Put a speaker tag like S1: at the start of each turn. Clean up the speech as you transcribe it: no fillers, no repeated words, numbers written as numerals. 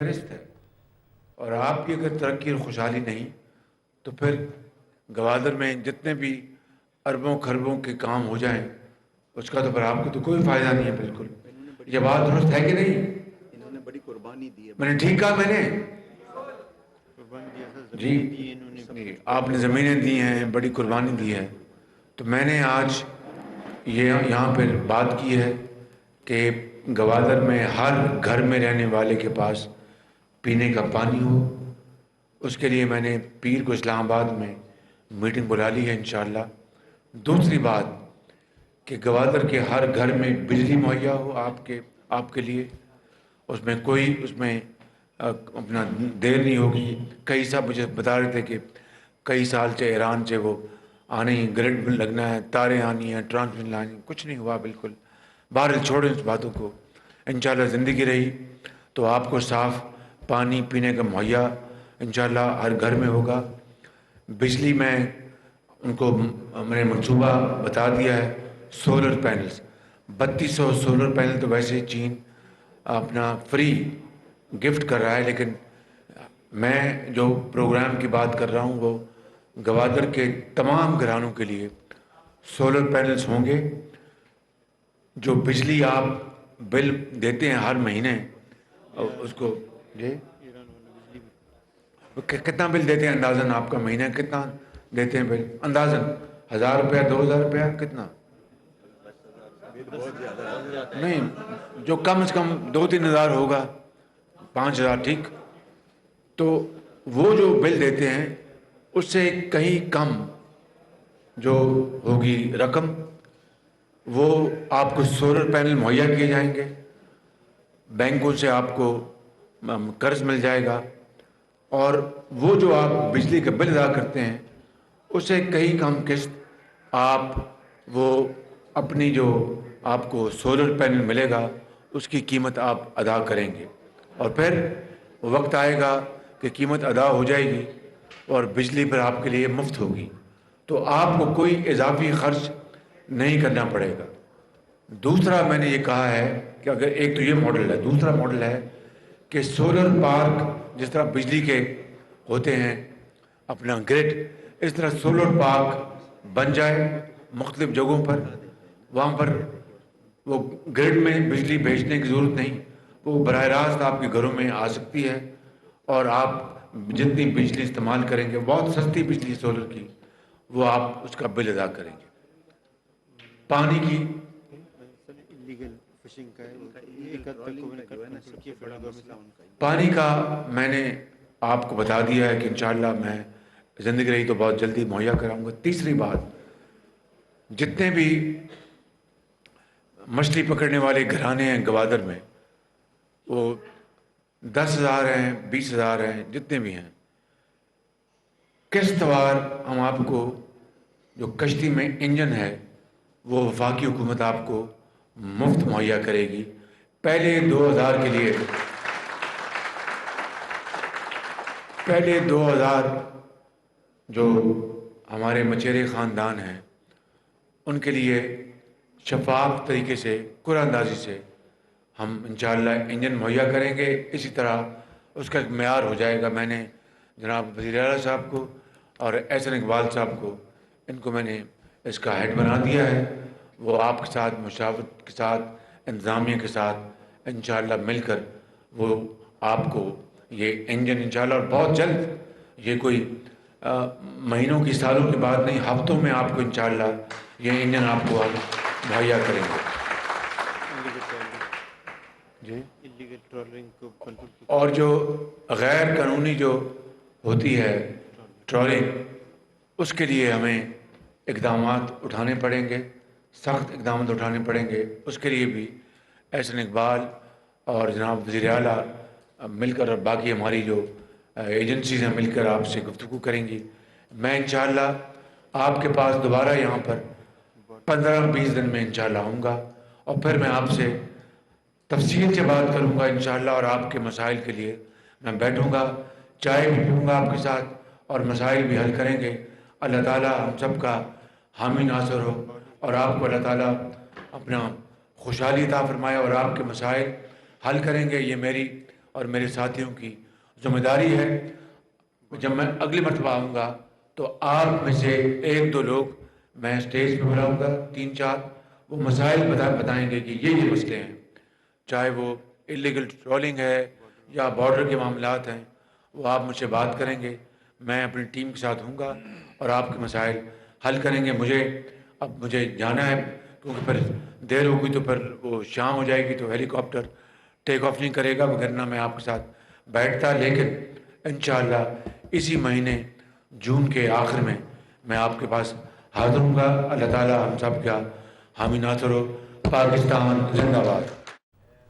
S1: فہرست ہے، اور آپ کی اگر ترقی اور خوشحالی نہیں تو پھر گوادر میں جتنے بھی اربوں خربوں کے کام ہو جائیں اس کا تو پھر آپ کو تو کوئی فائدہ نہیں ہے۔ بالکل یہ بات درست ہے کہ نہیں؟
S2: انہوں نے بڑی قربانی دی ہے،
S1: میں نے ٹھیک کہا؟ میں نے
S2: قربانی دیا سر،
S1: جی
S2: زمینیں دی انہوں نے،
S1: جی، آپ نے زمینیں دی ہیں، بڑی قربانی دی ہے۔ تو میں نے آج یہاں پہ بات کی ہے کہ گوادر میں ہر گھر میں رہنے والے کے پاس پینے کا پانی ہو۔ اس کے لیے میں نے پیر کو اسلام آباد میں میٹنگ بلا لی ہے انشاءاللہ۔ دوسری بات کہ گوادر کے ہر گھر میں بجلی مہیا ہو آپ کے لیے، اس میں اپنا دیر نہیں ہوگی۔ کئی صاحب مجھے بتا رہے تھے کہ کئی سال سے ایران سے وہ آنے ہی، گرڈ لگنا ہے، تاریں آنی ہیں، ٹرانسمیشن لانی، کچھ نہیں ہوا بالکل۔ بہرحال چھوڑیں اس باتوں کو، انشاءاللہ زندگی رہی تو آپ کو صاف پانی پینے کا مہیا انشاءاللہ ہر گھر میں ہوگا۔ بجلی میں ان کو میں نے منصوبہ بتا دیا ہے، سولر پینلز 3200 سولر پینل تو ویسے چین اپنا فری گفٹ کر رہا ہے، لیکن میں جو پروگرام کی بات کر رہا ہوں وہ گوادر کے تمام گھرانوں کے لیے سولر پینلز ہوں گے۔ جو بجلی آپ بل دیتے ہیں ہر مہینے، اس کو جی کتنا بل دیتے ہیں اندازاً؟ آپ کا مہینہ کتنا دیتے ہیں بل اندازاً؟ 1000 روپیہ، 2000 روپیہ، کتنا؟ نہیں، جو کم از کم 2-3 ہزار ہوگا، 5,000، ٹھیک؟ تو وہ جو بل دیتے ہیں اس سے کہیں کم جو ہوگی رقم، وہ آپ کو سولر پینل مہیا کیے جائیں گے، بینکوں سے آپ کو قرض مل جائے گا، اور وہ جو آپ بجلی کا بل ادا کرتے ہیں اس سے کئی کم قسط آپ وہ اپنی جو آپ کو سولر پینل ملے گا اس کی قیمت آپ ادا کریں گے، اور پھر وقت آئے گا کہ قیمت ادا ہو جائے گی اور بجلی پر آپ کے لیے مفت ہوگی، تو آپ کو کوئی اضافی خرچ نہیں کرنا پڑے گا۔ دوسرا میں نے یہ کہا ہے کہ اگر ایک تو یہ ماڈل ہے، دوسرا ماڈل ہے کہ سولر پارک جس طرح بجلی کے ہوتے ہیں اپنا گرڈ، اس طرح سولر پارک بن جائے مختلف جگہوں پر، وہاں پر وہ گرڈ میں بجلی بھیجنے کی ضرورت نہیں، وہ براہ راست آپ کے گھروں میں آ سکتی ہے، اور آپ جتنی بجلی استعمال کریں گے، بہت سستی بجلی سولر کی، وہ آپ اس کا بل ادا کریں گے۔ پانی کی پانی کا میں نے آپ کو بتا دیا ہے کہ انشاءاللہ میں زندگی رہی تو بہت جلدی مہیا کراؤں گا۔ تیسری بات، جتنے بھی مچھلی پکڑنے والے گھرانے ہیں گوادر میں، وہ 10,000 ہیں، 20,000 ہیں، جتنے بھی ہیں، قسط وار ہم آپ کو جو کشتی میں انجن ہے وہ وفاقی حکومت آپ کو مفت مہیا کرے گی۔ پہلے 2,000 جو ہمارے مچیرے خاندان ہیں ان کے لیے شفاف طریقے سے، قرعہ اندازی سے ہم انشاءاللہ انجن مہیا کریں گے۔ اسی طرح اس کا ایک معیار ہو جائے گا۔ میں نے جناب وزیر اعلیٰ صاحب کو اور احسن اقبال صاحب کو، ان کو میں نے اس کا ہیڈ بنا دیا ہے، وہ آپ کے ساتھ مشاورت کے ساتھ، انتظامیہ کے ساتھ انشاءاللہ مل کر وہ آپ کو یہ انجن انشاءاللہ، اور بہت جلد، یہ کوئی مہینوں کی، سالوں کی بات نہیں، ہفتوں میں آپ کو انشاءاللہ یہ انجن آپ کو مہیا کریں گے۔ جی، اور جو غیر قانونی جو ہوتی ہے ٹرالنگ، اس کے لیے ہمیں اقدامات اٹھانے پڑیں گے، سخت اقدامات اٹھانے پڑیں گے۔ اس کے لیے بھی احسن اقبال اور جناب وزیر اعلیٰ مل کر، اور باقی ہماری جو ایجنسیز ہیں مل کر آپ سے گفتگو کریں گی۔ میں انشاءاللہ آپ کے پاس دوبارہ یہاں پر 15-20 دن میں انشاءاللہ آؤں گا، اور پھر میں آپ سے تفصیل سے بات کروں گا انشاءاللہ، اور آپ کے مسائل کے لیے میں بیٹھوں گا، چائے بھی پیوں گا آپ کے ساتھ، اور مسائل بھی حل کریں گے۔ اللہ تعالیٰ ہم سب کا حامی ناصر ہو، اور آپ کو اللہ تعالیٰ اپنا خوشحالی عطا فرمائے، اور آپ کے مسائل حل کریں گے۔ یہ میری اور میرے ساتھیوں کی ذمہ داری ہے، جب میں اگلی مرتبہ آؤں گا تو آپ میں سے ایک دو لوگ میں اسٹیج پہ بلاؤں گا، 3-4، وہ مسائل بتائیں گے کہ یہ مسئلے ہیں، چاہے وہ اللیگل ٹرولنگ ہے یا بارڈر کے معاملات ہیں، وہ آپ مجھ سے بات کریں گے، میں اپنی ٹیم کے ساتھ ہوں گا اور آپ کے مسائل حل کریں گے۔ مجھے جانا ہے کیونکہ پھر دیر ہوگی تو پھر وہ شام ہو جائے گی تو ہیلی کاپٹر ٹیک آف نہیں کرے گا، وغیرہ میں آپ کے ساتھ بیٹھتا، لیکن انشاءاللہ اسی مہینے جون کے آخر میں آپ کے پاس حاضر ہوں گا۔ اللہ تعالیٰ ہم سب کا حامی ناصر ہو۔ پاکستان زندہ باد۔